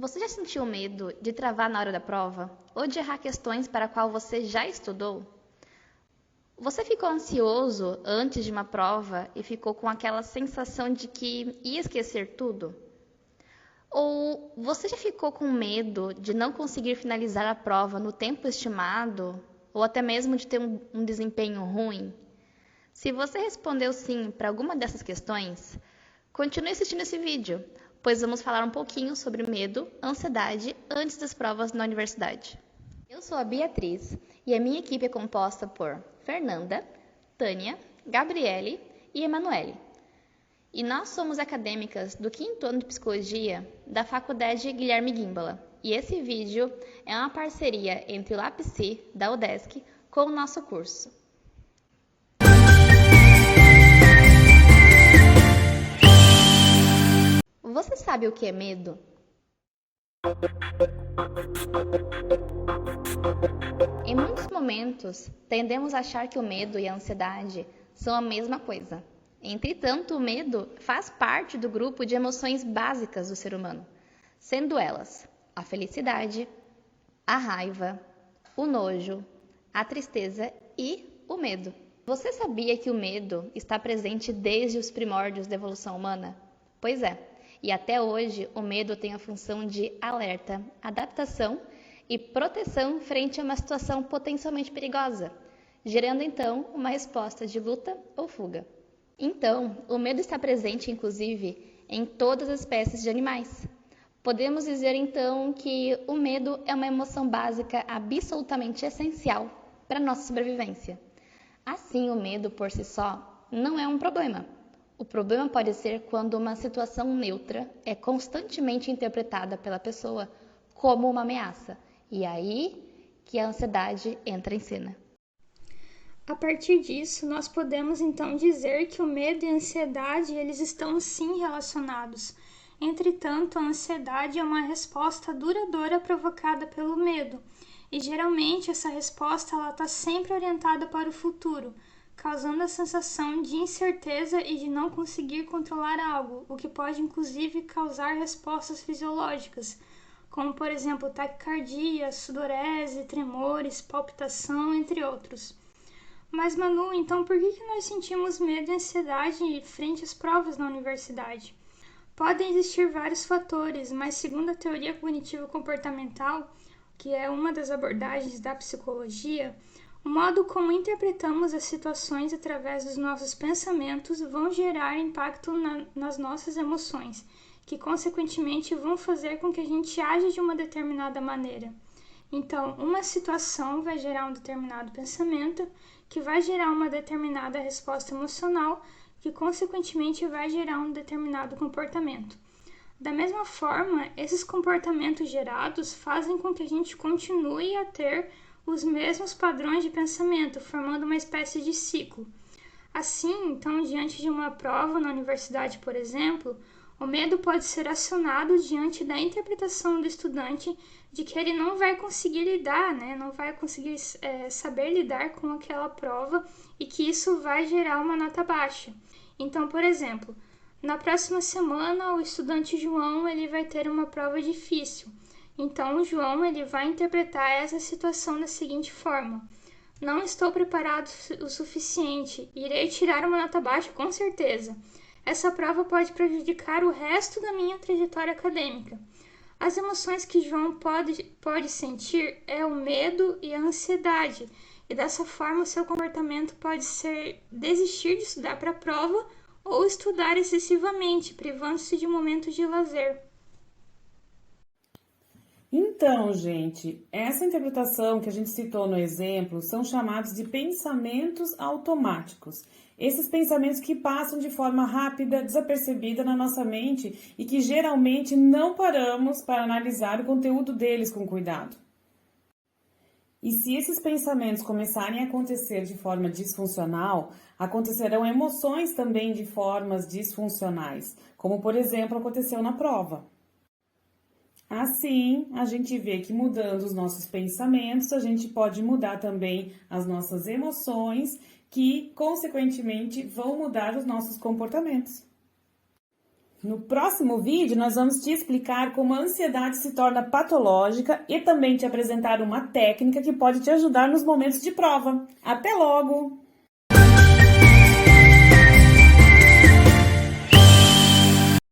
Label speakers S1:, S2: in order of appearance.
S1: Você já sentiu medo de travar na hora da prova? Ou de errar questões para a qual você já estudou? Você ficou ansioso antes de uma prova e ficou com aquela sensação de que ia esquecer tudo? Ou você já ficou com medo de não conseguir finalizar a prova no tempo estimado? Ou até mesmo de ter um desempenho ruim? Se você respondeu sim para alguma dessas questões, continue assistindo esse vídeo, pois vamos falar um pouquinho sobre medo, ansiedade antes das provas na universidade. Eu sou a Beatriz e a minha equipe é composta por Fernanda, Tânia, Gabriele e Emanuele. E nós somos acadêmicas do 5º ano de Psicologia da Faculdade Guilherme Guimbala. E esse vídeo é uma parceria entre o LAPSI da UDESC com o nosso curso. Você sabe o que é medo? Em muitos momentos, tendemos a achar que o medo e a ansiedade são a mesma coisa. Entretanto, o medo faz parte do grupo de emoções básicas do ser humano, sendo elas a felicidade, a raiva, o nojo, a tristeza e o medo. Você sabia que o medo está presente desde os primórdios da evolução humana? Pois é. E até hoje, o medo tem a função de alerta, adaptação e proteção frente a uma situação potencialmente perigosa, gerando então uma resposta de luta ou fuga. Então, o medo está presente, inclusive, em todas as espécies de animais. Podemos dizer então que o medo é uma emoção básica absolutamente essencial para a nossa sobrevivência. Assim, o medo por si só não é um problema. O problema pode ser quando uma situação neutra é constantemente interpretada pela pessoa como uma ameaça. E aí que a ansiedade entra em cena.
S2: A partir disso, nós podemos então dizer que o medo e a ansiedade eles estão sim relacionados. Entretanto, a ansiedade é uma resposta duradoura provocada pelo medo. E geralmente essa resposta está sempre orientada para o futuro, causando a sensação de incerteza e de não conseguir controlar algo, o que pode inclusive causar respostas fisiológicas, como por exemplo taquicardia, sudorese, tremores, palpitação, entre outros. Mas Manu, então por que nós sentimos medo e ansiedade frente às provas na universidade? Podem existir vários fatores, mas segundo a teoria cognitivo-comportamental, que é uma das abordagens da psicologia, o modo como interpretamos as situações através dos nossos pensamentos vão gerar impacto nas nossas emoções, que consequentemente vão fazer com que a gente age de uma determinada maneira. Então, uma situação vai gerar um determinado pensamento, que vai gerar uma determinada resposta emocional, que consequentemente vai gerar um determinado comportamento. Da mesma forma, esses comportamentos gerados fazem com que a gente continue a ter os mesmos padrões de pensamento, formando uma espécie de ciclo. Assim, então, diante de uma prova na universidade, por exemplo, o medo pode ser acionado diante da interpretação do estudante de que ele não vai conseguir lidar, não vai conseguir saber lidar com aquela prova e que isso vai gerar uma nota baixa. Então, por exemplo, na próxima semana o estudante João ele vai ter uma prova difícil. Então, o João ele vai interpretar essa situação da seguinte forma: não estou preparado o suficiente, irei tirar uma nota baixa com certeza. Essa prova pode prejudicar o resto da minha trajetória acadêmica. As emoções que João pode sentir é o medo e a ansiedade, e dessa forma o seu comportamento pode ser desistir de estudar para a prova ou estudar excessivamente, privando-se de momentos de lazer.
S3: Então, gente, essa interpretação que a gente citou no exemplo são chamados de pensamentos automáticos. Esses pensamentos que passam de forma rápida, desapercebida na nossa mente e que geralmente não paramos para analisar o conteúdo deles com cuidado. E se esses pensamentos começarem a acontecer de forma disfuncional, acontecerão emoções também de formas disfuncionais, como por exemplo aconteceu na prova. Assim, a gente vê que mudando os nossos pensamentos, a gente pode mudar também as nossas emoções, que, consequentemente, vão mudar os nossos comportamentos. No próximo vídeo, nós vamos te explicar como a ansiedade se torna patológica e também te apresentar uma técnica que pode te ajudar nos momentos de prova. Até logo!